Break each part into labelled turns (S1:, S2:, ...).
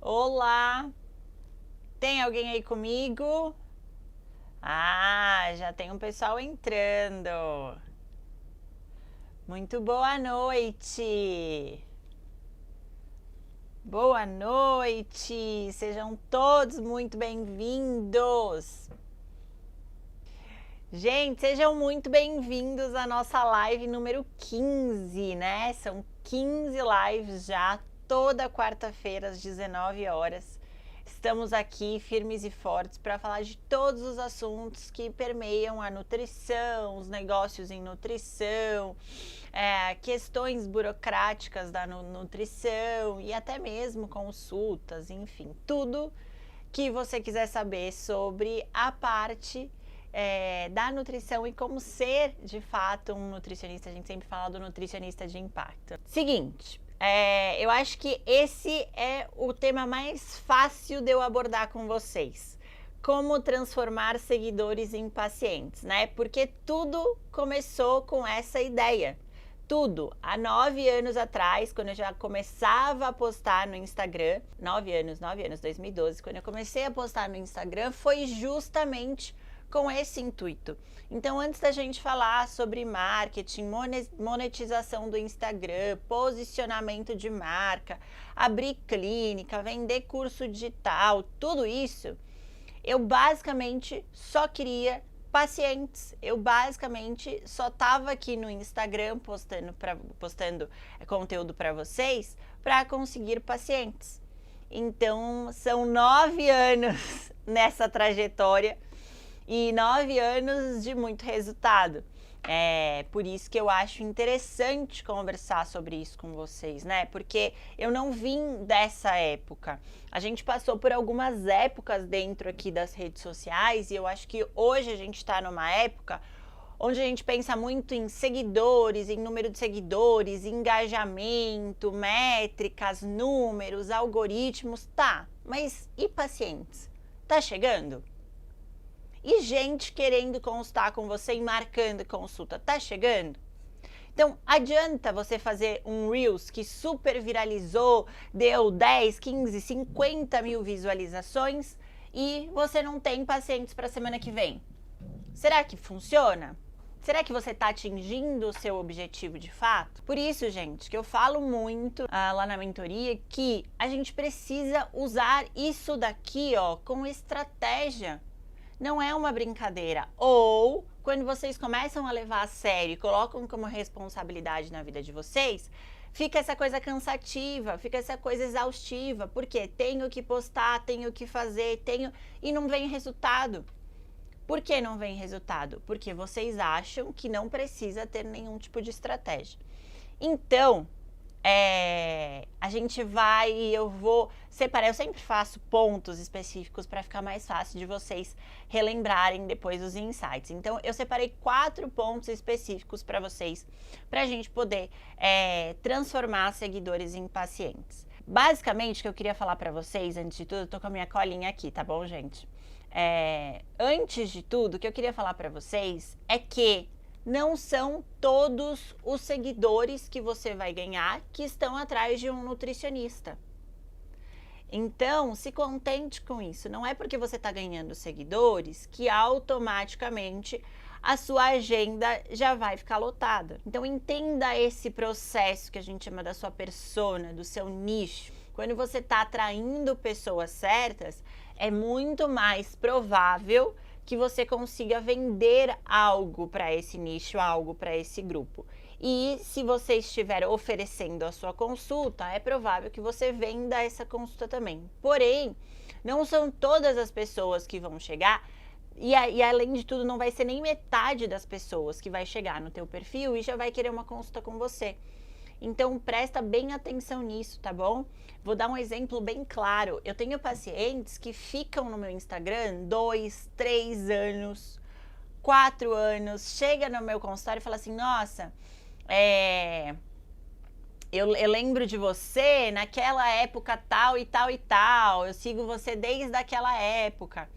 S1: Olá! Tem alguém aí comigo? Ah, já tem um pessoal entrando. Muito boa noite! Boa noite! Sejam todos muito bem-vindos! Gente, sejam muito bem-vindos à nossa live número 15, né? São 15 lives já, toda quarta-feira às 19 horas. Estamos aqui firmes e fortes para falar de todos os assuntos que permeiam a nutrição, os negócios em nutrição, questões burocráticas da nutrição e até mesmo consultas, enfim, tudo que você quiser saber sobre a parte da nutrição e como ser de fato um nutricionista. A gente sempre fala do nutricionista de impacto. Seguinte, eu acho que esse é o tema mais fácil de eu abordar com vocês. Como transformar seguidores em pacientes, né? Porque tudo começou com essa ideia. Tudo. Há 9 anos atrás, quando eu já começava a postar no Instagram, 9 anos, 2012, quando eu comecei a postar no Instagram, foi justamente com esse intuito. Então, antes da gente falar sobre marketing, monetização do Instagram, posicionamento de marca, abrir clínica, vender curso digital, tudo isso, eu basicamente só queria pacientes. Eu basicamente só estava aqui no Instagram postando conteúdo para vocês para conseguir pacientes. Então, são 9 anos nessa trajetória e 9 anos de muito resultado. Por isso que eu acho interessante conversar sobre isso com vocês, né? Porque eu não vim dessa época. A gente passou por algumas épocas dentro aqui das redes sociais e eu acho que hoje a gente está numa época onde a gente pensa muito em seguidores, em número de seguidores, engajamento, métricas, números, algoritmos. Tá, mas e pacientes? Tá chegando? E gente querendo consultar com você e marcando consulta, tá chegando? Então, adianta você fazer um Reels que super viralizou, deu 10, 15, 50 mil visualizações e você não tem pacientes para a semana que vem? Será que funciona? Será que você está atingindo o seu objetivo de fato? Por isso, gente, que eu falo muito lá na mentoria que a gente precisa usar isso daqui, ó, com estratégia. Não é uma brincadeira. Ou, quando vocês começam a levar a sério e colocam como responsabilidade na vida de vocês, fica essa coisa cansativa, fica essa coisa exaustiva, porque tenho que postar, tenho que fazer, e não vem resultado. Por que não vem resultado? Porque vocês acham que não precisa ter nenhum tipo de estratégia. Então, a gente eu vou separar, eu sempre faço pontos específicos para ficar mais fácil de vocês relembrarem depois os insights. Então, eu separei 4 pontos específicos para vocês, para a gente poder transformar seguidores em pacientes. Basicamente, o que eu queria falar para vocês, antes de tudo, eu tô com a minha colinha aqui, tá bom, gente? Antes de tudo, o que eu queria falar para vocês é que não são todos os seguidores que você vai ganhar que estão atrás de um nutricionista. Então, se contente com isso. Não é porque você está ganhando seguidores que automaticamente a sua agenda já vai ficar lotada. Então, entenda esse processo que a gente chama da sua persona, do seu nicho. Quando você está atraindo pessoas certas, é muito mais provável que você consiga vender algo para esse nicho, algo para esse grupo. E se você estiver oferecendo a sua consulta, é provável que você venda essa consulta também. Porém, não são todas as pessoas que vão chegar e além de tudo, não vai ser nem metade das pessoas que vai chegar no teu perfil e já vai querer uma consulta com você. Então, presta bem atenção nisso, tá bom? Vou dar um exemplo bem claro. Eu tenho pacientes que ficam no meu Instagram 2, 3 anos, 4 anos, chega no meu consultório e fala assim, nossa, eu lembro de você naquela época tal e tal e tal, eu sigo você desde aquela época.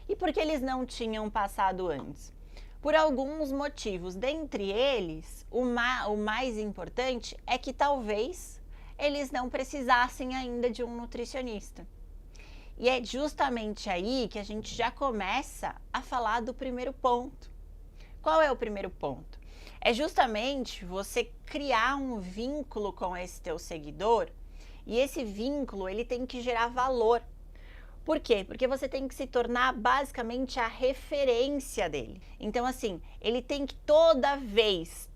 S1: E por que eles não tinham passado antes? Por alguns motivos, dentre eles, o mais importante é que talvez eles não precisassem ainda de um nutricionista. E é justamente aí que a gente já começa a falar do primeiro ponto. Qual é o primeiro ponto? É justamente você criar um vínculo com esse teu seguidor, e esse vínculo ele tem que gerar valor. Por quê? Porque você tem que se tornar basicamente a referência dele. Então, assim, ele tem que toda vez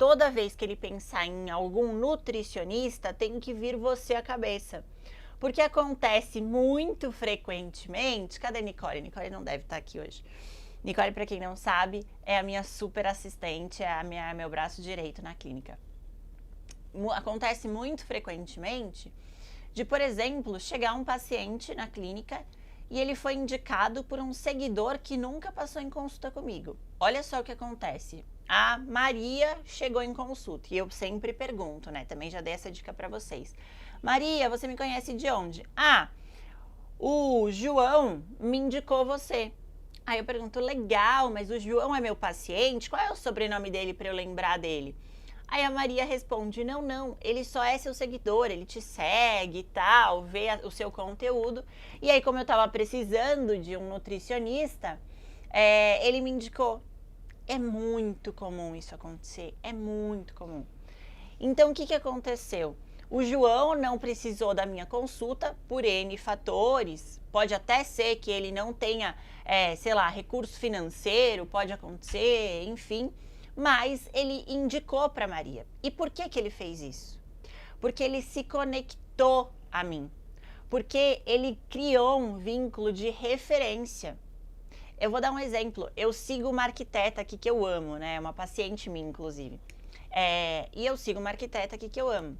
S1: que ele pensar em algum nutricionista, tem que vir você à cabeça. Porque acontece muito frequentemente. Cadê Nicole? Nicole não deve estar aqui hoje. Nicole, para quem não sabe, é a minha super assistente, é meu braço direito na clínica. Acontece muito frequentemente de, por exemplo, chegar um paciente na clínica e ele foi indicado por um seguidor que nunca passou em consulta comigo. Olha só o que acontece. A Maria chegou em consulta e eu sempre pergunto, né? Também já dei essa dica para vocês. Maria, você me conhece de onde? Ah, o João me indicou você. Aí eu pergunto, legal, mas o João é meu paciente? Qual é o sobrenome dele para eu lembrar dele? Aí a Maria responde, não, ele só é seu seguidor, ele te segue e tal, vê o seu conteúdo. E aí, como eu tava precisando de um nutricionista, ele me indicou. É muito comum isso acontecer, é muito comum. Então, o que aconteceu? O João não precisou da minha consulta por N fatores. Pode até ser que ele não tenha, sei lá, recurso financeiro, pode acontecer, enfim. Mas ele indicou para Maria. E por que ele fez isso? Porque ele se conectou a mim. Porque ele criou um vínculo de referência. Eu vou dar um exemplo. Eu sigo uma arquiteta aqui que eu amo, né? Uma paciente minha, inclusive. E eu sigo uma arquiteta aqui que eu amo.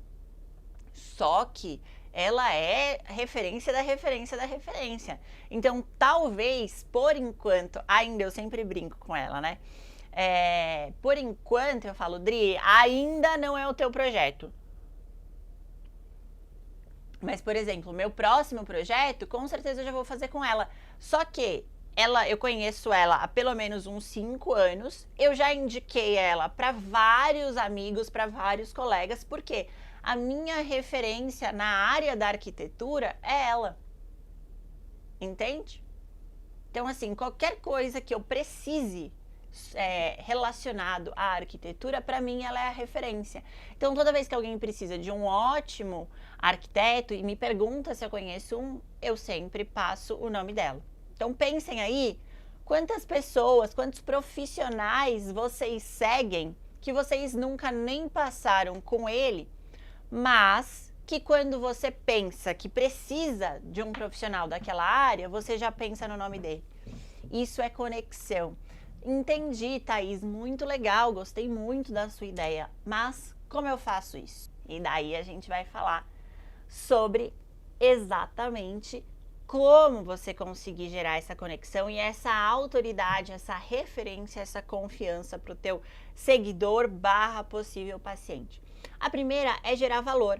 S1: Só que ela é referência da referência da referência. Então, talvez, por enquanto, ainda eu sempre brinco com ela, né? Por enquanto, eu falo, Dri, ainda não é o teu projeto. Mas, por exemplo, o meu próximo projeto, com certeza eu já vou fazer com ela. Só que eu conheço ela há pelo menos uns 5 anos. Eu já indiquei ela para vários amigos, para vários colegas, porque a minha referência na área da arquitetura é ela. Entende? Então, assim, qualquer coisa que eu precise relacionado à arquitetura, para mim ela é a referência. Então, toda vez que alguém precisa de um ótimo arquiteto e me pergunta se eu conheço um, eu sempre passo o nome dela. Então, pensem aí quantas pessoas, quantos profissionais vocês seguem que vocês nunca nem passaram com ele, mas que quando você pensa que precisa de um profissional daquela área, você já pensa no nome dele. Isso é conexão. Entendi, Thaís, muito legal, gostei muito da sua ideia, mas como eu faço isso? E daí a gente vai falar sobre exatamente como você conseguir gerar essa conexão e essa autoridade, essa referência, essa confiança para o teu seguidor / possível paciente. A primeira é gerar valor.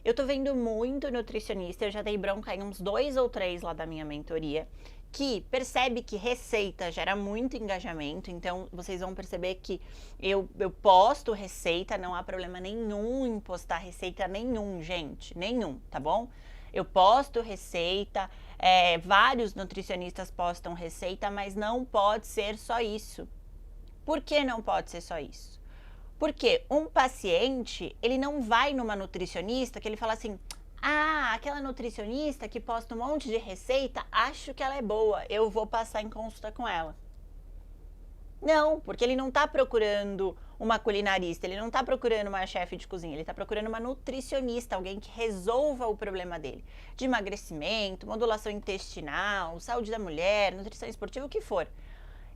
S1: Eu tô vendo muito nutricionista, eu já dei bronca em uns 2 ou 3 lá da minha mentoria, que percebe que receita gera muito engajamento, então vocês vão perceber que eu posto receita, não há problema nenhum em postar receita nenhum, gente, nenhum, tá bom? Eu posto receita, vários nutricionistas postam receita, mas não pode ser só isso. Por que não pode ser só isso? Porque um paciente, ele não vai numa nutricionista que ele fala assim, aquela nutricionista que posta um monte de receita, acho que ela é boa, eu vou passar em consulta com ela. Não, porque ele não está procurando uma culinarista, ele não está procurando uma chefe de cozinha, ele está procurando uma nutricionista, alguém que resolva o problema dele. De emagrecimento, modulação intestinal, saúde da mulher, nutrição esportiva, o que for.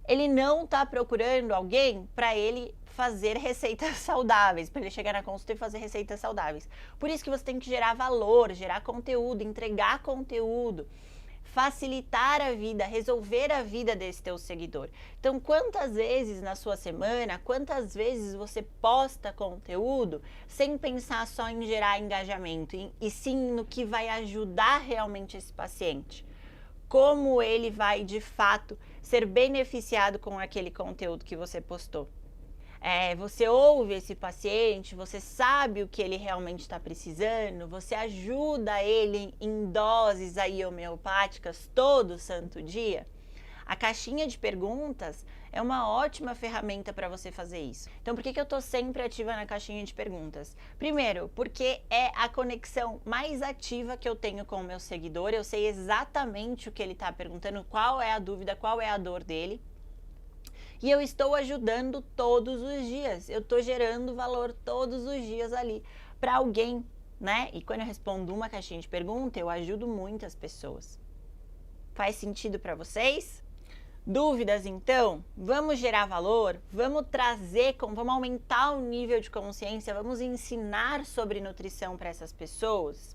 S1: Ele não está procurando alguém para ele fazer receitas saudáveis, para ele chegar na consulta e fazer receitas saudáveis. Por isso que você tem que gerar valor, gerar conteúdo, entregar conteúdo, facilitar a vida, resolver a vida desse teu seguidor. Então, quantas vezes na sua semana, quantas vezes você posta conteúdo sem pensar só em gerar engajamento, e sim no que vai ajudar realmente esse paciente? Como ele vai, de fato, ser beneficiado com aquele conteúdo que você postou. Você ouve esse paciente, você sabe o que ele realmente está precisando, você ajuda ele em doses aí homeopáticas todo santo dia. A caixinha de perguntas é uma ótima ferramenta para você fazer isso. Então, por que eu estou sempre ativa na caixinha de perguntas? Primeiro, porque é a conexão mais ativa que eu tenho com o meu seguidor. Eu sei exatamente o que ele está perguntando, qual é a dúvida, qual é a dor dele. E eu estou ajudando todos os dias. Eu estou gerando valor todos os dias ali para alguém, né? E quando eu respondo uma caixinha de pergunta, eu ajudo muitas pessoas. Faz sentido para vocês? Dúvidas, então? Vamos gerar valor? Vamos vamos aumentar o nível de consciência? Vamos ensinar sobre nutrição para essas pessoas?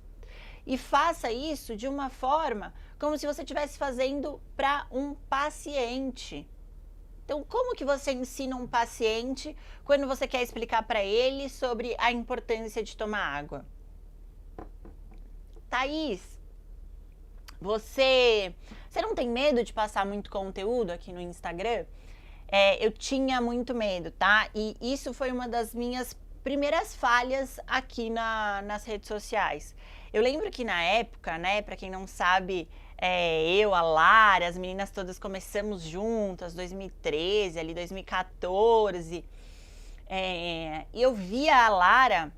S1: E faça isso de uma forma como se você estivesse fazendo para um paciente. Então, como que você ensina um paciente quando você quer explicar para ele sobre a importância de tomar água? Thaís, você não tem medo de passar muito conteúdo aqui no Instagram? Eu tinha muito medo, tá? E isso foi uma das minhas primeiras falhas aqui nas redes sociais. Eu lembro que na época, né, para quem não sabe, eu, a Lara, as meninas todas começamos juntas, 2013, ali 2014. E eu via a Lara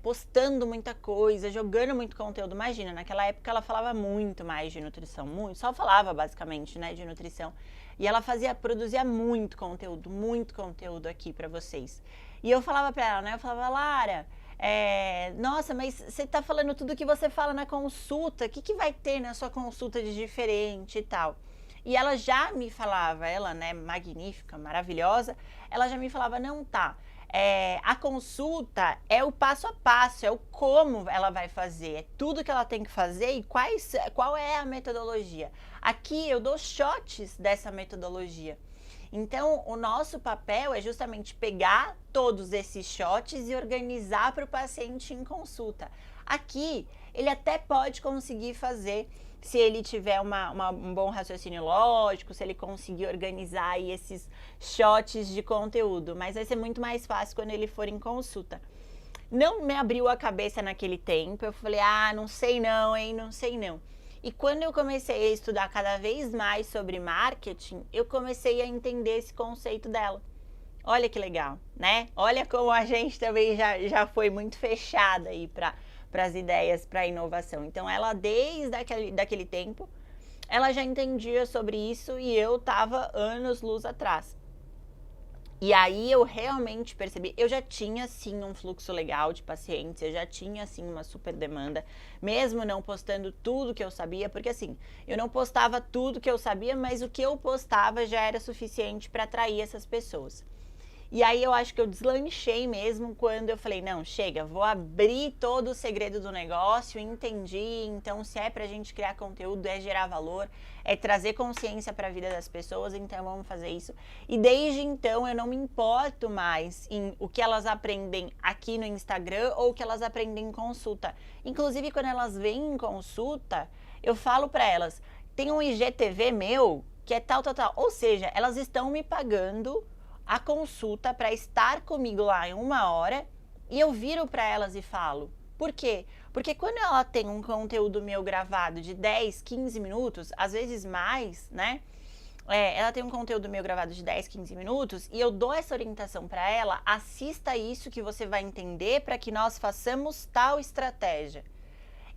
S1: postando muita coisa, jogando muito conteúdo. Imagina, naquela época ela falava muito mais de nutrição, só falava basicamente, né, de nutrição. E ela produzia muito conteúdo aqui pra vocês. E eu falava pra ela, né, eu falava, Lara, nossa, mas você tá falando tudo que você fala na consulta, o que vai ter na sua consulta de diferente e tal? E ela já me falava, ela, né, magnífica, maravilhosa, ela já me falava, não, tá, a consulta é o passo a passo, é o como ela vai fazer, é tudo que ela tem que fazer e qual é a metodologia. Aqui eu dou shots dessa metodologia. Então, o nosso papel é justamente pegar todos esses shots e organizar para o paciente em consulta. Aqui, ele até pode conseguir fazer se ele tiver um bom raciocínio lógico, se ele conseguir organizar aí esses shots de conteúdo, mas vai ser muito mais fácil quando ele for em consulta. Não me abriu a cabeça naquele tempo, eu falei, não sei não, hein, não sei não. E quando eu comecei a estudar cada vez mais sobre marketing, eu comecei a entender esse conceito dela. Olha que legal, né? Olha como a gente também já foi muito fechada aí para as ideias, para a inovação. Então, ela desde daquele tempo, ela já entendia sobre isso e eu estava anos-luz atrás. E aí eu realmente percebi, eu já tinha sim um fluxo legal de pacientes, eu já tinha sim uma super demanda, mesmo não postando tudo que eu sabia, porque assim, eu não postava tudo que eu sabia, mas o que eu postava já era suficiente para atrair essas pessoas. E aí eu acho que eu deslanchei mesmo quando eu falei, não, chega, vou abrir todo o segredo do negócio, entendi, então se é pra gente criar conteúdo, é gerar valor, é trazer consciência para a vida das pessoas, então vamos fazer isso. E desde então eu não me importo mais em o que elas aprendem aqui no Instagram ou o que elas aprendem em consulta. Inclusive quando elas vêm em consulta, eu falo para elas, tem um IGTV meu que é tal. Ou seja, elas estão me pagando a consulta para estar comigo lá em 1 hora e eu viro para elas e falo. Por quê? Porque quando ela tem um conteúdo meu gravado de 10, 15 minutos, às vezes mais, né? Ela tem um conteúdo meu gravado de 10, 15 minutos e eu dou essa orientação para ela, assista isso que você vai entender para que nós façamos tal estratégia.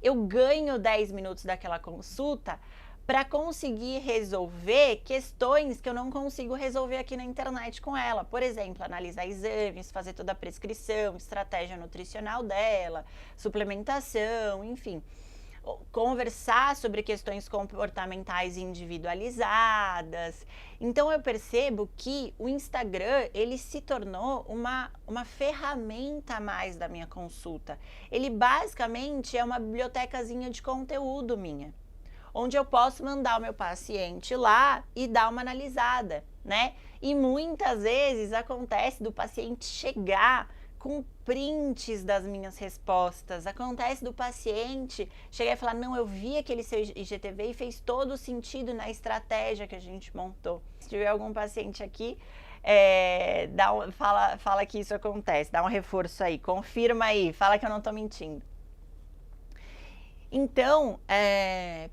S1: Eu ganho 10 minutos daquela consulta para conseguir resolver questões que eu não consigo resolver aqui na internet com ela. Por exemplo, analisar exames, fazer toda a prescrição, estratégia nutricional dela, suplementação, enfim. Conversar sobre questões comportamentais individualizadas. Então eu percebo que o Instagram, ele se tornou uma ferramenta a mais da minha consulta. Ele basicamente é uma bibliotecazinha de conteúdo minha, onde eu posso mandar o meu paciente lá e dar uma analisada, né? E muitas vezes acontece do paciente chegar com prints das minhas respostas, acontece do paciente chegar e falar, não, eu vi aquele seu IGTV e fez todo o sentido na estratégia que a gente montou. Se tiver algum paciente aqui, Fala que isso acontece, dá um reforço aí, confirma aí, fala que eu não tô mentindo. Então,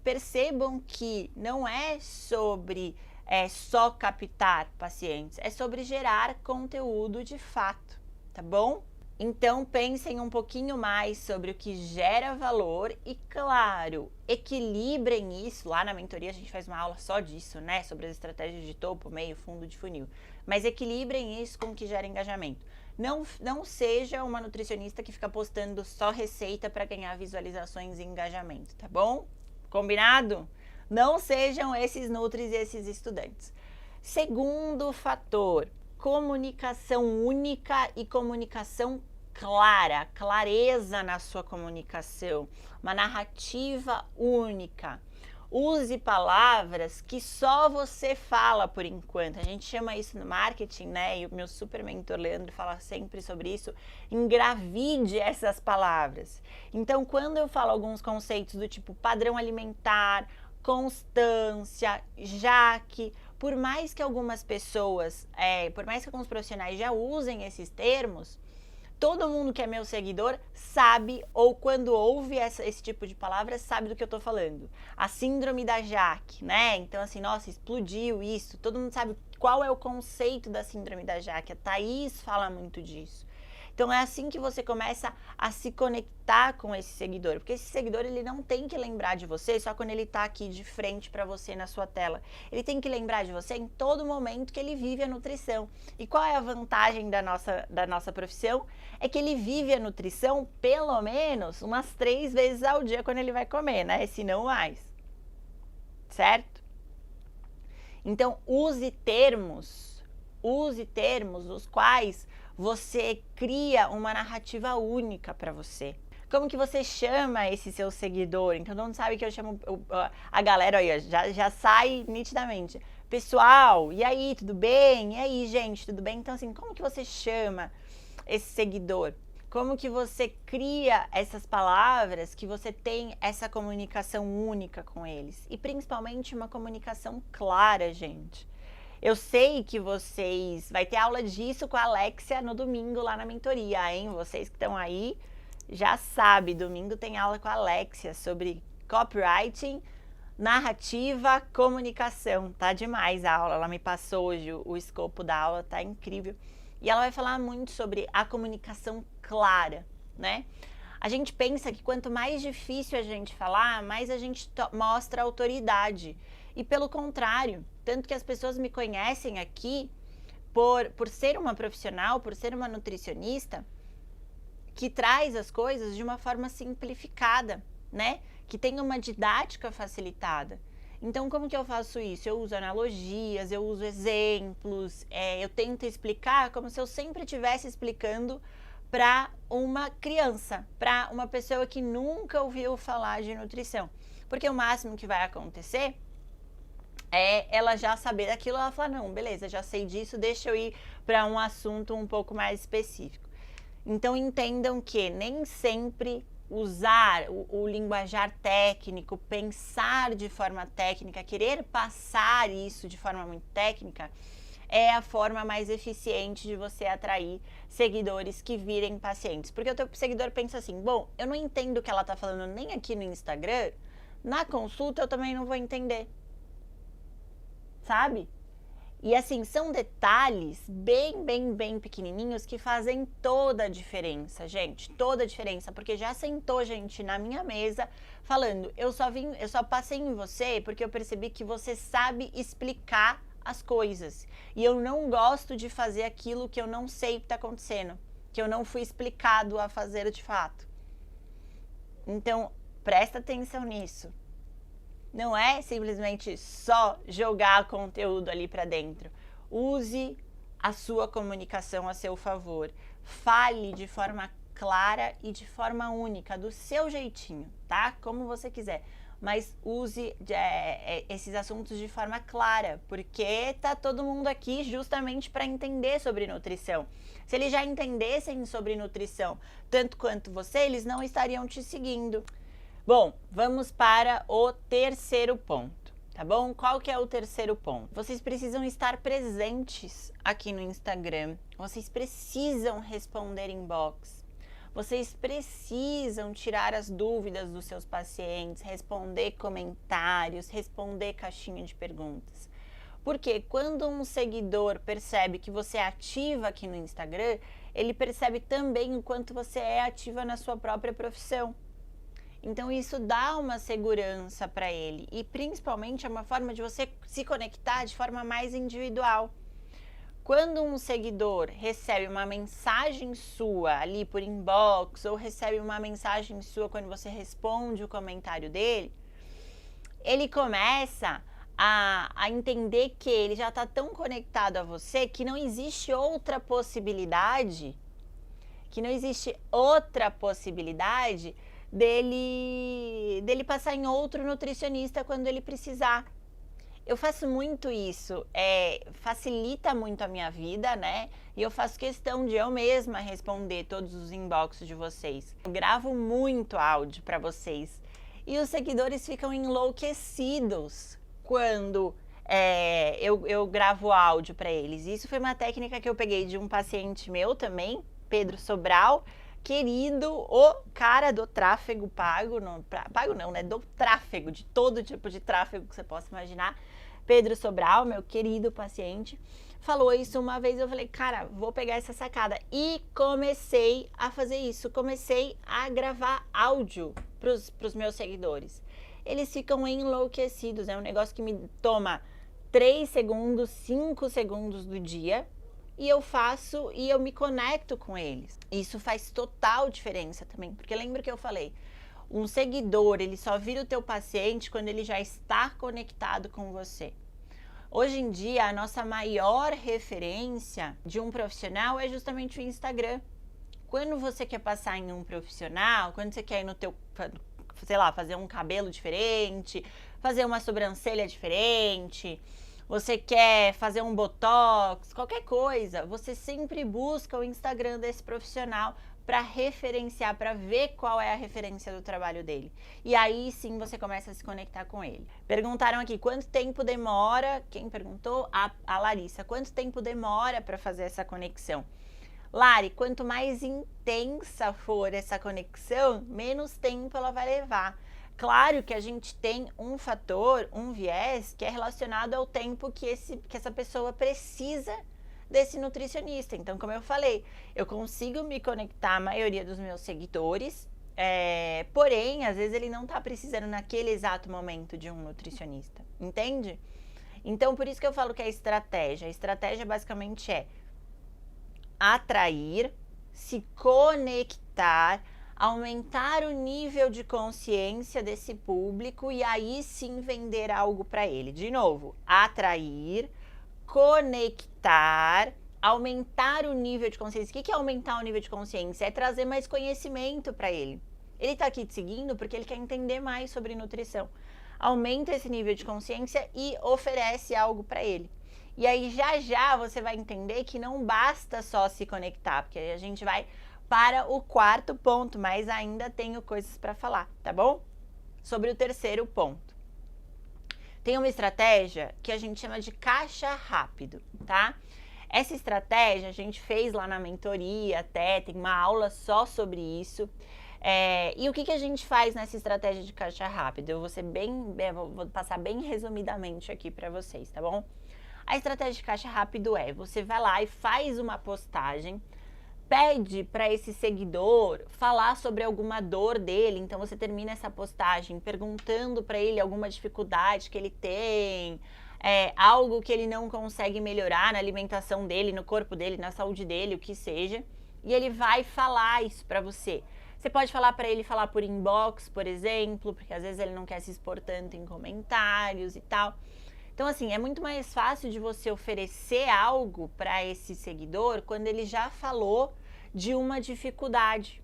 S1: percebam que não é sobre só captar pacientes, é sobre gerar conteúdo de fato, tá bom? Então, pensem um pouquinho mais sobre o que gera valor e, claro, equilibrem isso. Lá na mentoria a gente faz uma aula só disso, né? Sobre as estratégias de topo, meio, fundo de funil. Mas equilibrem isso com o que gera engajamento. Não seja uma nutricionista que fica postando só receita para ganhar visualizações e engajamento, tá bom? Combinado? Não sejam esses nutris e esses estudantes. Segundo fator, comunicação única e comunicação clara, clareza na sua comunicação, uma narrativa única. Use palavras que só você fala por enquanto. A gente chama isso no marketing, né? E o meu super mentor Leandro fala sempre sobre isso. Engravide essas palavras. Então, quando eu falo alguns conceitos do tipo padrão alimentar, constância, JAK, por mais que algumas pessoas, por mais que alguns profissionais já usem esses termos, todo mundo que é meu seguidor sabe, ou quando ouve esse tipo de palavra, sabe do que eu tô falando. A síndrome da JAK, né? Então, assim, nossa, explodiu isso. Todo mundo sabe qual é o conceito da síndrome da JAK. A Thaís fala muito disso. Então, é assim que você começa a se conectar com esse seguidor. Porque esse seguidor, ele não tem que lembrar de você só quando ele tá aqui de frente para você na sua tela. Ele tem que lembrar de você em todo momento que ele vive a nutrição. E qual é a vantagem da nossa profissão? É que ele vive a nutrição pelo menos umas 3 vezes ao dia quando ele vai comer, né? Se não mais. Certo? Então, use termos os quais você cria uma narrativa única para você. Como que você chama esse seu seguidor? Então, todo mundo sabe que eu chamo a galera aí, já sai nitidamente. Pessoal, e aí, tudo bem? E aí, gente, tudo bem? Então, assim, como que você chama esse seguidor? Como que você cria essas palavras que você tem essa comunicação única com eles? E principalmente uma comunicação clara, gente. Eu sei que vocês... Vai ter aula disso com a Alexia no domingo lá na mentoria, hein? Vocês que estão aí já sabem, domingo tem aula com a Alexia sobre copywriting, narrativa, comunicação. Tá demais a aula, ela me passou hoje o escopo da aula, tá incrível. E ela vai falar muito sobre a comunicação clara, né? A gente pensa que quanto mais difícil a gente falar, mais a gente mostra autoridade. E pelo contrário, tanto que as pessoas me conhecem aqui por ser uma profissional, por ser uma nutricionista, que traz as coisas de uma forma simplificada, né? Que tem uma didática facilitada. Então, como que eu faço isso? Eu uso analogias, eu uso exemplos, eu tento explicar como se eu sempre estivesse explicando para uma criança, para uma pessoa que nunca ouviu falar de nutrição. Porque o máximo que vai acontecer é ela já saber daquilo, ela fala, não, beleza, já sei disso, deixa eu ir para um assunto um pouco mais específico. Então, entendam que nem sempre usar o linguajar técnico, pensar de forma técnica, querer passar isso de forma muito técnica, é a forma mais eficiente de você atrair seguidores que virem pacientes. Porque o teu seguidor pensa assim, bom, eu não entendo o que ela tá falando nem aqui no Instagram, na consulta eu também não vou entender. Sabe? E assim, são detalhes bem pequenininhos que fazem toda a diferença, gente, toda a diferença, porque já sentou gente na minha mesa falando, eu só passei em você porque eu percebi que você sabe explicar as coisas, e eu não gosto de fazer aquilo que eu não sei o que está acontecendo, que eu não fui explicado a fazer de fato. Então, presta atenção nisso. Não é simplesmente só jogar conteúdo ali para dentro. Use a sua comunicação a seu favor. Fale de forma clara e de forma única, do seu jeitinho, tá? Como você quiser. Mas use esses assuntos de forma clara, porque tá todo mundo aqui justamente para entender sobre nutrição. Se eles já entendessem sobre nutrição tanto quanto você, eles não estariam te seguindo. Bom, vamos para o terceiro ponto. tá bom? Qual que é o terceiro ponto? Vocês precisam estar presentes aqui no Instagram. Vocês precisam responder inbox. Vocês precisam tirar as dúvidas dos seus pacientes, responder comentários, responder caixinha de perguntas. Porque quando um seguidor percebe que você é ativa aqui no Instagram, ele percebe também o quanto você é ativa na sua própria profissão. Então isso dá uma segurança para ele e principalmente é uma forma de você se conectar de forma mais individual. Quando um seguidor recebe uma mensagem sua ali por inbox ou recebe uma mensagem sua quando você responde o comentário dele, ele começa a entender que ele já está tão conectado a você que não existe outra possibilidade, dele passar em outro nutricionista quando ele precisar. Eu faço muito isso, facilita muito a minha vida, né? E eu faço questão de eu mesma responder todos os inboxes de vocês. Eu gravo muito áudio para vocês e os seguidores ficam enlouquecidos quando eu gravo áudio para eles. Isso foi uma técnica que eu peguei de um paciente meu também, Pedro Sobral, querido, o cara do tráfego pago, do tráfego, de todo tipo de tráfego que você possa imaginar. Pedro Sobral, meu querido paciente, falou isso uma vez. Eu falei, cara, vou pegar essa sacada. E comecei a fazer isso, comecei a gravar áudio pros meus seguidores. Eles ficam enlouquecidos, é um negócio que me toma 3 segundos, 5 segundos do dia. E eu faço e eu me conecto com eles. Isso faz total diferença também, porque lembra que eu falei, um seguidor, ele só vira o teu paciente quando ele já está conectado com você. Hoje em dia, a nossa maior referência de um profissional é justamente o Instagram. Quando você quer passar em um profissional, quando você quer ir no teu, sei lá, fazer um cabelo diferente, fazer uma sobrancelha diferente, você quer fazer um botox, qualquer coisa, você sempre busca o Instagram desse profissional para referenciar, para ver qual é a referência do trabalho dele. E aí sim você começa a se conectar com ele. Perguntaram aqui, quanto tempo demora? Quem perguntou? A Larissa. Quanto tempo demora para fazer essa conexão? Lari, quanto mais intensa for essa conexão, menos tempo ela vai levar. Claro que a gente tem um fator, um viés, que é relacionado ao tempo que essa pessoa precisa desse nutricionista. Então, como eu falei, eu consigo me conectar a maioria dos meus seguidores, porém, às vezes ele não está precisando naquele exato momento de um nutricionista, entende? Então, por isso que eu falo que a estratégia basicamente é atrair, se conectar, aumentar o nível de consciência desse público e aí sim vender algo para ele. De novo, atrair, conectar, aumentar o nível de consciência. O que é aumentar o nível de consciência? É trazer mais conhecimento para ele. Ele está aqui te seguindo porque ele quer entender mais sobre nutrição. Aumenta esse nível de consciência e oferece algo para ele. E aí já você vai entender que não basta só se conectar, porque aí a gente vai para o quarto ponto, mas ainda tenho coisas para falar, tá bom? Sobre o terceiro ponto. Tem uma estratégia que a gente chama de caixa rápido, tá? Essa estratégia a gente fez lá na mentoria, até tem uma aula só sobre isso. E o que a gente faz nessa estratégia de caixa rápido? Eu vou passar bem resumidamente aqui para vocês, tá bom? A estratégia de caixa rápido você vai lá e faz uma postagem, pede para esse seguidor falar sobre alguma dor dele, então você termina essa postagem perguntando para ele alguma dificuldade que ele tem, algo que ele não consegue melhorar na alimentação dele, no corpo dele, na saúde dele, o que seja, e ele vai falar isso para você. Você pode falar para ele falar por inbox, por exemplo, porque às vezes ele não quer se expor tanto em comentários e tal. Então, assim, é muito mais fácil de você oferecer algo para esse seguidor quando ele já falou de uma dificuldade.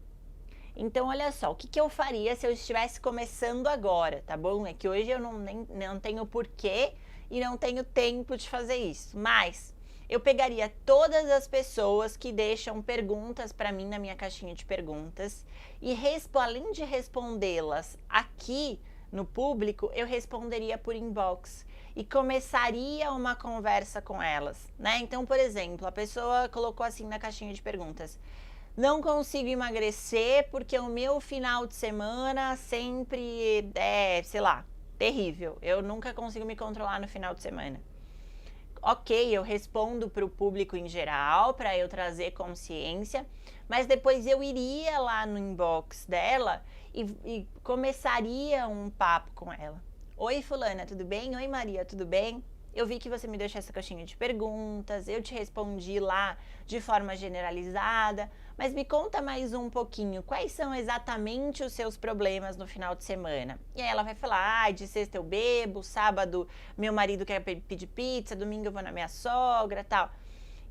S1: Então, olha só, o que eu faria se eu estivesse começando agora, tá bom? É que hoje eu não tenho porquê e não tenho tempo de fazer isso, mas eu pegaria todas as pessoas que deixam perguntas para mim na minha caixinha de perguntas e além de respondê-las aqui no público, eu responderia por inbox e começaria uma conversa com elas, né? Então, por exemplo, a pessoa colocou assim na caixinha de perguntas: não consigo emagrecer porque o meu final de semana sempre é, sei lá, terrível. Eu nunca consigo me controlar no final de semana. Ok, eu respondo para o público em geral, para eu trazer consciência, mas depois eu iria lá no inbox dela e começaria um papo com ela. Oi, fulana, tudo bem? Oi, Maria, tudo bem? Eu vi que você me deixou essa caixinha de perguntas, eu te respondi lá de forma generalizada, mas me conta mais um pouquinho, quais são exatamente os seus problemas no final de semana? E aí ela vai falar, de sexta eu bebo, sábado meu marido quer pedir pizza, domingo eu vou na minha sogra, tal.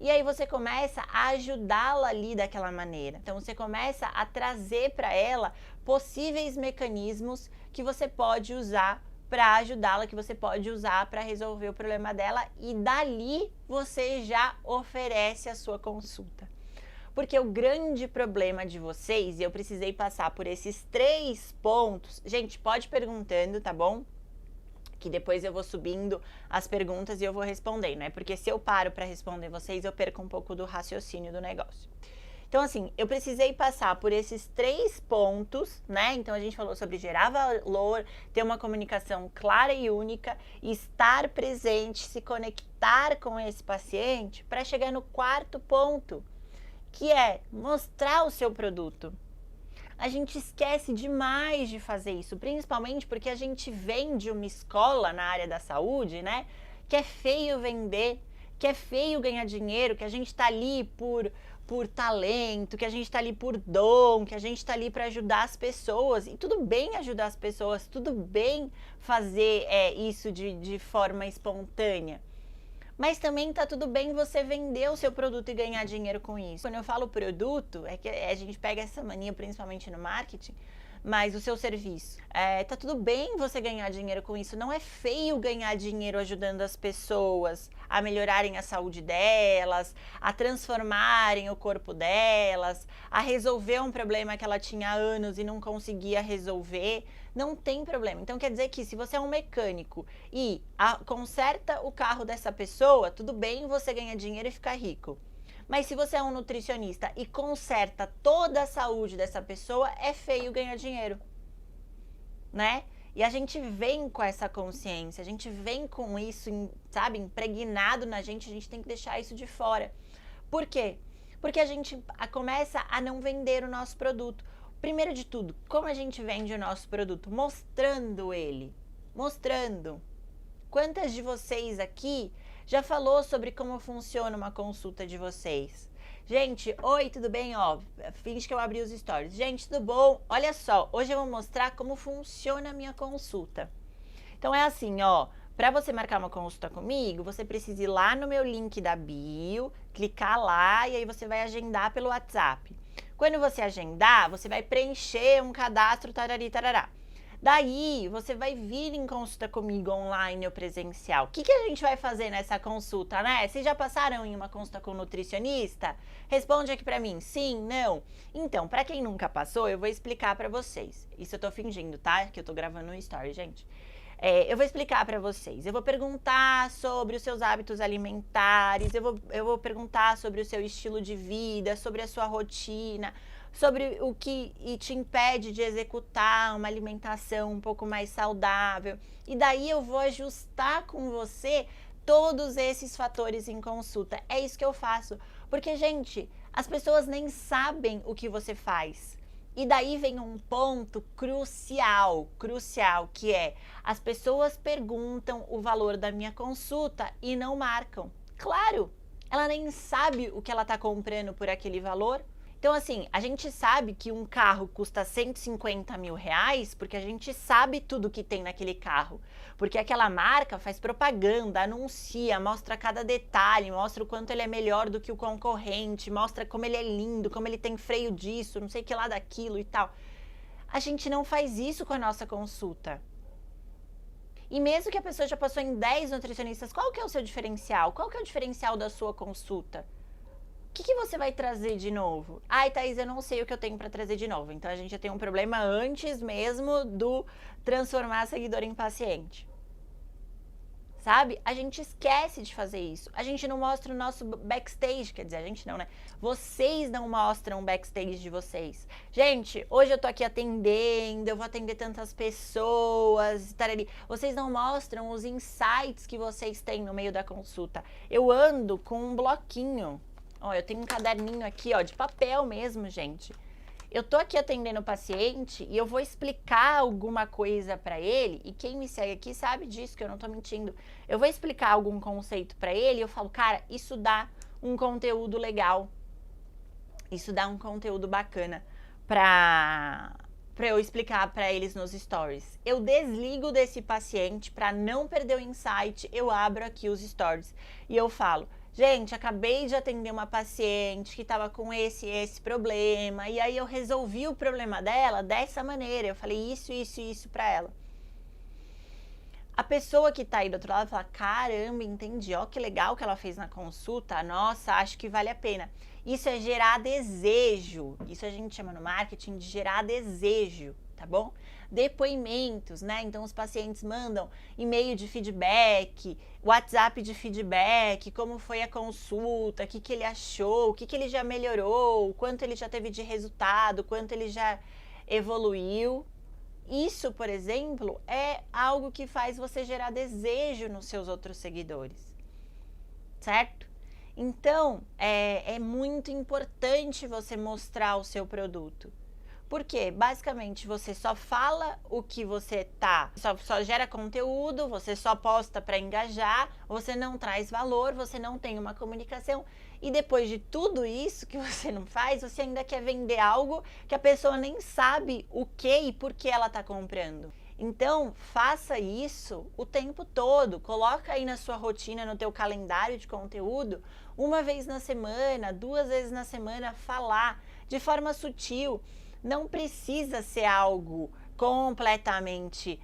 S1: E aí você começa a ajudá-la ali daquela maneira. Então você começa a trazer para ela possíveis mecanismos que você pode usar para ajudá-la, que você pode usar para resolver o problema dela, e dali você já oferece a sua consulta. Porque o grande problema de vocês, e eu precisei passar por esses 3 pontos, gente, pode perguntando, tá bom? Que depois eu vou subindo as perguntas e eu vou respondendo, né? Porque se eu paro para responder vocês, eu perco um pouco do raciocínio do negócio. Então, assim, eu precisei passar por esses 3 pontos, né? Então, a gente falou sobre gerar valor, ter uma comunicação clara e única, estar presente, se conectar com esse paciente, para chegar no 4º ponto, que é mostrar o seu produto. A gente esquece demais de fazer isso, principalmente porque a gente vem de uma escola na área da saúde, né? Que é feio vender, que é feio ganhar dinheiro, que a gente tá ali por talento, que a gente tá ali por dom, que a gente tá ali para ajudar as pessoas. E tudo bem ajudar as pessoas, tudo bem fazer isso de forma espontânea. Mas também tá tudo bem você vender o seu produto e ganhar dinheiro com isso. Quando eu falo produto, é que a gente pega essa mania principalmente no marketing, mas o seu serviço. Tá tudo bem você ganhar dinheiro com isso. Não é feio ganhar dinheiro ajudando as pessoas a melhorarem a saúde delas, a transformarem o corpo delas, a resolver um problema que ela tinha há anos e não conseguia resolver. Não tem problema. Então quer dizer que se você é um mecânico e conserta o carro dessa pessoa, tudo bem você ganha dinheiro e ficar rico. Mas se você é um nutricionista e conserta toda a saúde dessa pessoa, é feio ganhar dinheiro, né? E a gente vem com essa consciência, a gente vem com isso, sabe, impregnado na gente, a gente tem que deixar isso de fora. Por quê? Porque a gente começa a não vender o nosso produto. Primeiro de tudo, como a gente vende o nosso produto? Mostrando ele. Mostrando. Quantas de vocês aqui já falou sobre como funciona uma consulta de vocês? Gente, oi, tudo bem? Ó, finge que eu abri os stories. Gente, tudo bom? Olha só, hoje eu vou mostrar como funciona a minha consulta. Então é assim, ó, para você marcar uma consulta comigo, você precisa ir lá no meu link da bio, clicar lá e aí você vai agendar pelo WhatsApp. Quando você agendar, você vai preencher um cadastro, tarari, tarará. Daí, você vai vir em consulta comigo online ou presencial. O que a gente vai fazer nessa consulta, né? Vocês já passaram em uma consulta com um nutricionista? Responde aqui pra mim, sim, não? Então, pra quem nunca passou, eu vou explicar pra vocês. Isso eu tô fingindo, tá? Que eu tô gravando um story, gente. Eu vou explicar pra vocês. Eu vou perguntar sobre os seus hábitos alimentares, eu vou perguntar sobre o seu estilo de vida, sobre a sua rotina, sobre o que te impede de executar uma alimentação um pouco mais saudável. E daí eu vou ajustar com você todos esses fatores em consulta. É isso que eu faço. Porque, gente, as pessoas nem sabem o que você faz. E daí vem um ponto crucial, que é: as pessoas perguntam o valor da minha consulta e não marcam. Claro, ela nem sabe o que ela está comprando por aquele valor. Então, assim, a gente sabe que um carro custa 150 mil reais porque a gente sabe tudo que tem naquele carro. Porque aquela marca faz propaganda, anuncia, mostra cada detalhe, mostra o quanto ele é melhor do que o concorrente, mostra como ele é lindo, como ele tem freio disso, não sei o que lá daquilo e tal. A gente não faz isso com a nossa consulta. E mesmo que a pessoa já passou em 10 nutricionistas, qual que é o seu diferencial? Qual que é o diferencial da sua consulta? O que você vai trazer de novo? Ai, Thaís, eu não sei o que eu tenho para trazer de novo. Então, a gente já tem um problema antes mesmo do transformar seguidor em paciente. Sabe? A gente esquece de fazer isso. A gente não mostra o nosso backstage, quer dizer, a gente não, né? Vocês não mostram o backstage de vocês. Gente, hoje eu tô aqui atendendo, eu vou atender tantas pessoas, tarari. Vocês não mostram os insights que vocês têm no meio da consulta. Eu ando com um bloquinho. Ó, eu tenho um caderninho aqui, ó, de papel mesmo, gente. Eu tô aqui atendendo o paciente e eu vou explicar alguma coisa para ele, e quem me segue aqui sabe disso, que eu não tô mentindo. Eu vou explicar algum conceito para ele e eu falo, cara, isso dá um conteúdo legal. Isso dá um conteúdo bacana para eu explicar para eles nos stories. Eu desligo desse paciente para não perder o insight, eu abro aqui os stories e eu falo, gente, acabei de atender uma paciente que estava com esse problema, e aí eu resolvi o problema dela dessa maneira, eu falei isso para ela. A pessoa que tá aí do outro lado fala, caramba, entendi, ó que legal que ela fez na consulta, nossa, acho que vale a pena. Isso é gerar desejo, isso a gente chama no marketing de gerar desejo, tá bom? Depoimentos, né? Então os pacientes mandam e-mail de feedback, WhatsApp de feedback, como foi a consulta, o que ele achou, o que ele já melhorou, quanto ele já teve de resultado, quanto ele já evoluiu. Isso, por exemplo, é algo que faz você gerar desejo nos seus outros seguidores, certo? Então, é muito importante você mostrar o seu produto. Porque, basicamente, você só fala o que você só gera conteúdo, você só posta para engajar, você não traz valor, você não tem uma comunicação. E depois de tudo isso que você não faz, você ainda quer vender algo que a pessoa nem sabe o que e por que ela está comprando. Então, faça isso o tempo todo. Coloca aí na sua rotina, no teu calendário de conteúdo, uma vez na semana, 2 vezes na semana, falar de forma sutil. Não precisa ser algo completamente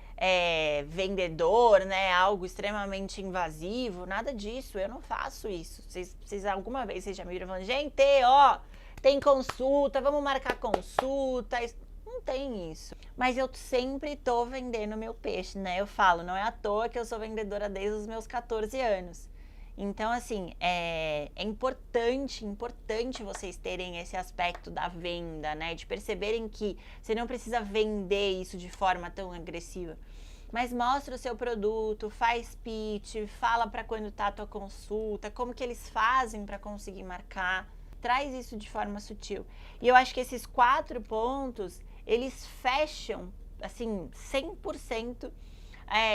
S1: vendedor, né? Algo extremamente invasivo, nada disso. Eu não faço isso. Vocês alguma vez vocês já me viram falando, gente, ó, tem consulta, vamos marcar consulta. Não tem isso. Mas eu sempre tô vendendo meu peixe, né? Eu falo, não é à toa que eu sou vendedora desde os meus 14 anos. Então, assim, é importante vocês terem esse aspecto da venda, né? De perceberem que você não precisa vender isso de forma tão agressiva. Mas mostra o seu produto, faz pitch, fala para quando tá a tua consulta, como que eles fazem para conseguir marcar. Traz isso de forma sutil. E eu acho que esses 4 pontos, eles fecham, assim, 100%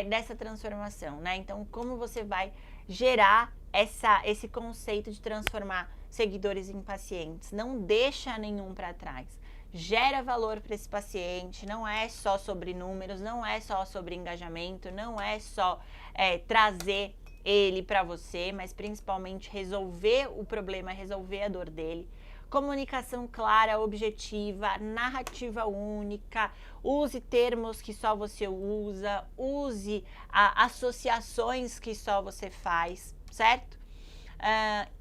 S1: dessa transformação, né? Então, como você vai gerar esse conceito de transformar seguidores em pacientes? Não deixa nenhum para trás. Gera valor para esse paciente, não é só sobre números, não é só sobre engajamento, não é só trazer ele para você, mas principalmente resolver o problema, resolver a dor dele. Comunicação clara, objetiva, narrativa única, use termos que só você usa, use associações que só você faz, certo?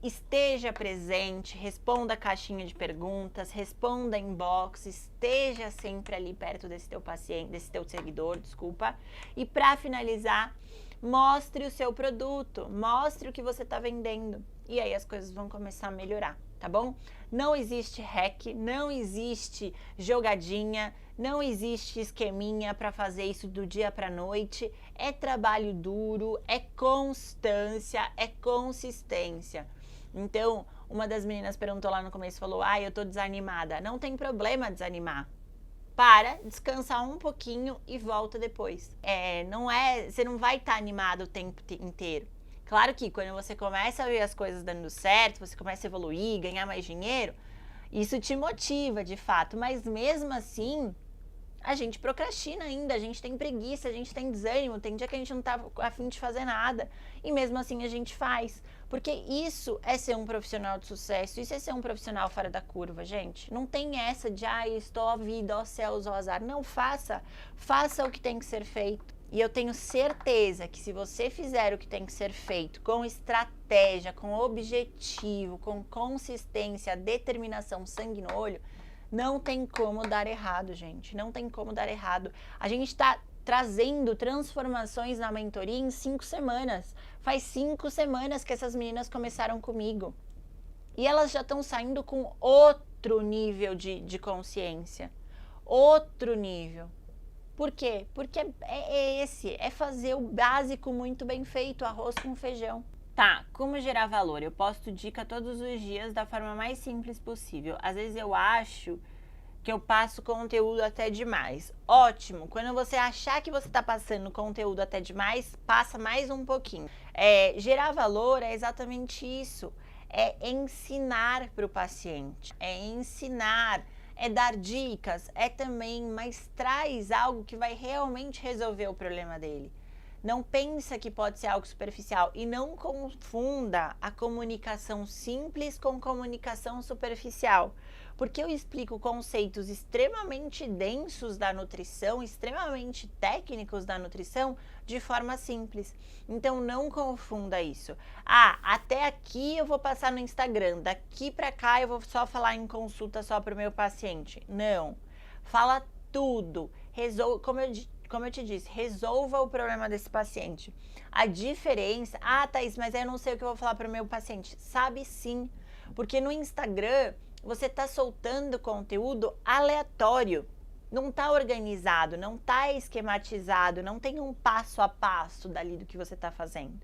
S1: Esteja presente, responda a caixinha de perguntas, responda inbox, esteja sempre ali perto desse teu paciente, desse teu seguidor, desculpa. E para finalizar, mostre o seu produto, mostre o que você está vendendo. E aí as coisas vão começar a melhorar, tá bom? Não existe hack, não existe jogadinha, não existe esqueminha para fazer isso do dia para noite. É trabalho duro, é constância, é consistência. Então, uma das meninas perguntou lá no começo, falou, eu tô desanimada. Não tem problema desanimar. Para, descansa um pouquinho e volta depois. Você não vai estar animado o tempo inteiro. Claro que quando você começa a ver as coisas dando certo, você começa a evoluir, ganhar mais dinheiro, isso te motiva de fato, mas mesmo assim, a gente procrastina ainda, a gente tem preguiça, a gente tem desânimo, tem dia que a gente não tá a fim de fazer nada, e mesmo assim a gente faz, porque isso é ser um profissional de sucesso, isso é ser um profissional fora da curva, gente. Não tem essa de, estou a vida, ó céus, ó azar. Não, faça o que tem que ser feito. E eu tenho certeza que se você fizer o que tem que ser feito com estratégia, com objetivo, com consistência, determinação, sangue no olho, não tem como dar errado, gente. Não tem como dar errado. A gente está trazendo transformações na mentoria em 5 semanas. Faz 5 semanas que essas meninas começaram comigo. E elas já estão saindo com outro nível de consciência. Outro nível. Por quê? Porque é fazer o básico muito bem feito, arroz com feijão. Tá, como gerar valor? Eu posto dica todos os dias da forma mais simples possível. Às vezes eu acho que eu passo conteúdo até demais. Ótimo, quando você achar que você está passando conteúdo até demais, passa mais um pouquinho. Gerar valor é exatamente isso. É ensinar para o paciente, é ensinar, é dar dicas, é também, mas traz algo que vai realmente resolver o problema dele. Não pensa que pode ser algo superficial e não confunda a comunicação simples com comunicação superficial. Porque eu explico conceitos extremamente densos da nutrição, extremamente técnicos da nutrição, de forma simples. Então não confunda isso. Até aqui eu vou passar no Instagram, daqui para cá eu vou só falar em consulta só para o meu paciente. Não. Fala tudo. Como eu te disse, resolva o problema desse paciente. A diferença... Thaís, mas eu não sei o que eu vou falar para o meu paciente. Sabe sim, porque no Instagram você está soltando conteúdo aleatório. Não está organizado, não está esquematizado, não tem um passo a passo dali do que você está fazendo.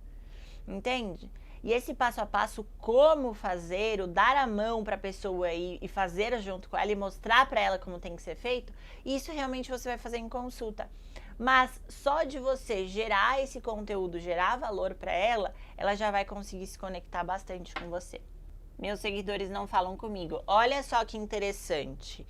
S1: Entende? E esse passo a passo, como fazer, o dar a mão para a pessoa e fazer junto com ela e mostrar para ela como tem que ser feito, isso realmente você vai fazer em consulta. Mas só de você gerar esse conteúdo, gerar valor para ela, ela já vai conseguir se conectar bastante com você. Meus seguidores não falam comigo. Olha só que interessante.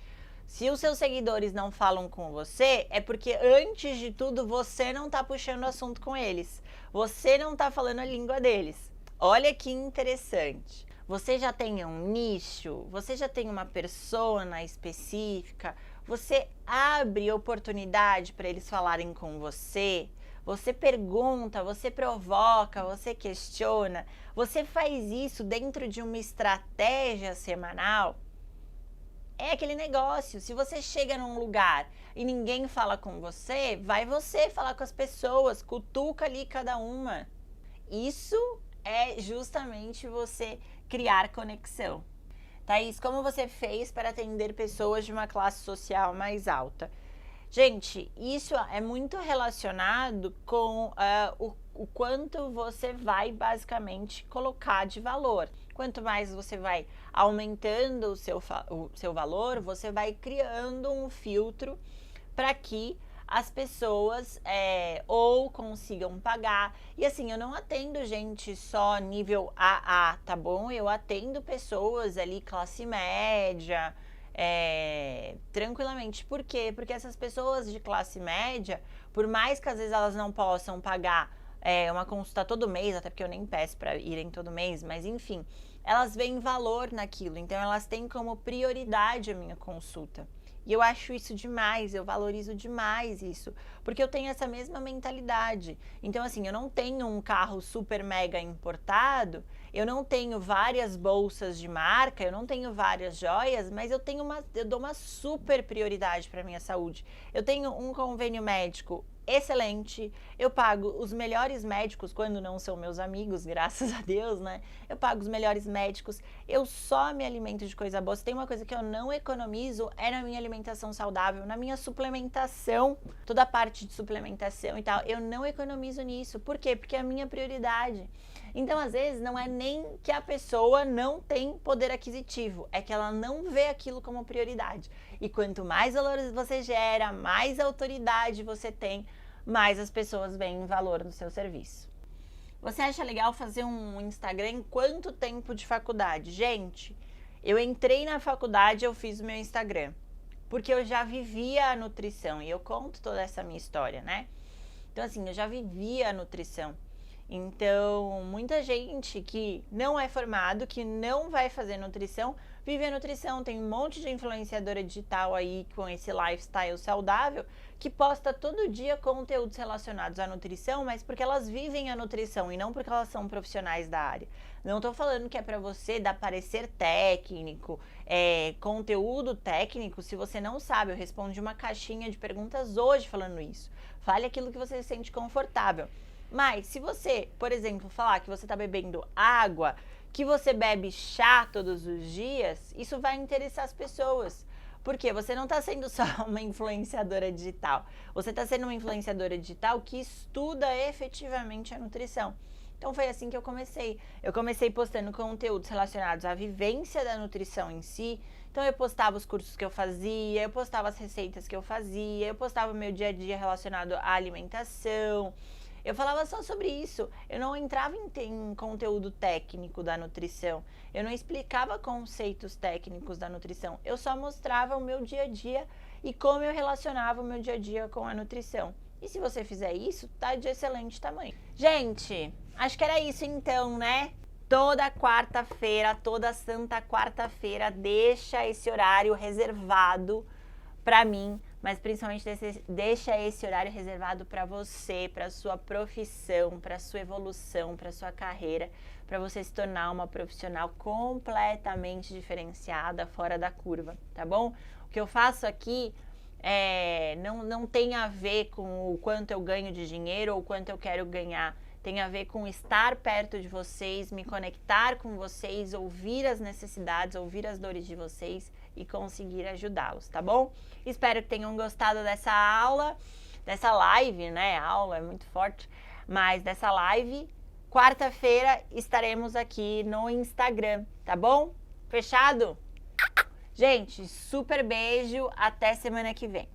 S1: Se os seus seguidores não falam com você, é porque antes de tudo você não está puxando o assunto com eles. Você não está falando a língua deles. Olha que interessante. Você já tem um nicho, você já tem uma persona específica, você abre oportunidade para eles falarem com você, você pergunta, você provoca, você questiona, você faz isso dentro de uma estratégia semanal. É aquele negócio, se você chega num lugar e ninguém fala com você, vai você falar com as pessoas, cutuca ali cada uma. Isso é justamente você criar conexão. Thaís, como você fez para atender pessoas de uma classe social mais alta? Gente, isso é muito relacionado com o quanto você vai basicamente colocar de valor. Quanto mais você vai aumentando o seu valor, você vai criando um filtro para que as pessoas ou consigam pagar. E assim, eu não atendo gente só nível AA, tá bom? Eu atendo pessoas ali, classe média, tranquilamente. Por quê? Porque essas pessoas de classe média, por mais que às vezes elas não possam pagar uma consulta todo mês, até porque eu nem peço para irem todo mês, mas enfim, elas veem valor naquilo, então elas têm como prioridade a minha consulta. E eu acho isso demais, eu valorizo demais isso, porque eu tenho essa mesma mentalidade. Então, assim, eu não tenho um carro super mega importado, eu não tenho várias bolsas de marca, eu não tenho várias joias, mas eu dou uma super prioridade para a minha saúde. Eu tenho um convênio médico excelente, eu pago os melhores médicos quando não são meus amigos, graças a Deus, né? Eu pago os melhores médicos, eu só me alimento de coisa boa. Se tem uma coisa que eu não economizo é na minha alimentação saudável, na minha suplementação, toda a parte de suplementação e tal, eu não economizo nisso. Por quê? Porque é a minha prioridade. Então, às vezes, não é nem que a pessoa não tem poder aquisitivo, é que ela não vê aquilo como prioridade. E quanto mais valores você gera, mais autoridade você tem, mais as pessoas veem valor no seu serviço. Você acha legal fazer um Instagram em quanto tempo de faculdade? Gente, eu entrei na faculdade, eu fiz o meu Instagram, porque eu já vivia a nutrição e eu conto toda essa minha história, né? Então, assim, eu já vivia a nutrição. Então, muita gente que não é formado, que não vai fazer nutrição, vive a nutrição. Tem um monte de influenciadora digital aí com esse lifestyle saudável que posta todo dia conteúdos relacionados à nutrição, mas porque elas vivem a nutrição e não porque elas são profissionais da área. Não tô falando que é para você dar parecer técnico, conteúdo técnico, se você não sabe. Eu respondi uma caixinha de perguntas hoje falando isso. Fale aquilo que você se sente confortável. Mas se você, por exemplo, falar que você está bebendo água, que você bebe chá todos os dias, isso vai interessar as pessoas. Porque você não está sendo só uma influenciadora digital. Você está sendo uma influenciadora digital que estuda efetivamente a nutrição. Então foi assim que eu comecei. Eu comecei postando conteúdos relacionados à vivência da nutrição em si. Então eu postava os cursos que eu fazia, eu postava as receitas que eu fazia, eu postava o meu dia a dia relacionado à alimentação. Eu falava só sobre isso, eu não entrava em conteúdo técnico da nutrição, eu não explicava conceitos técnicos da nutrição, eu só mostrava o meu dia a dia e como eu relacionava o meu dia a dia com a nutrição. E se você fizer isso, tá de excelente tamanho. Gente, acho que era isso então, né? Toda quarta-feira, toda santa quarta-feira, deixa esse horário reservado para mim, mas principalmente deixa esse horário reservado para você, para sua profissão, para sua evolução, para sua carreira, para você se tornar uma profissional completamente diferenciada, fora da curva, tá bom? O que eu faço aqui não tem a ver com o quanto eu ganho de dinheiro ou o quanto eu quero ganhar. Tem a ver com estar perto de vocês, me conectar com vocês, ouvir as necessidades, ouvir as dores de vocês e conseguir ajudá-los, tá bom? Espero que tenham gostado dessa aula, dessa live, né? Aula é muito forte, mas dessa live. Quarta-feira estaremos aqui no Instagram, tá bom? Fechado? Gente, super beijo, até semana que vem.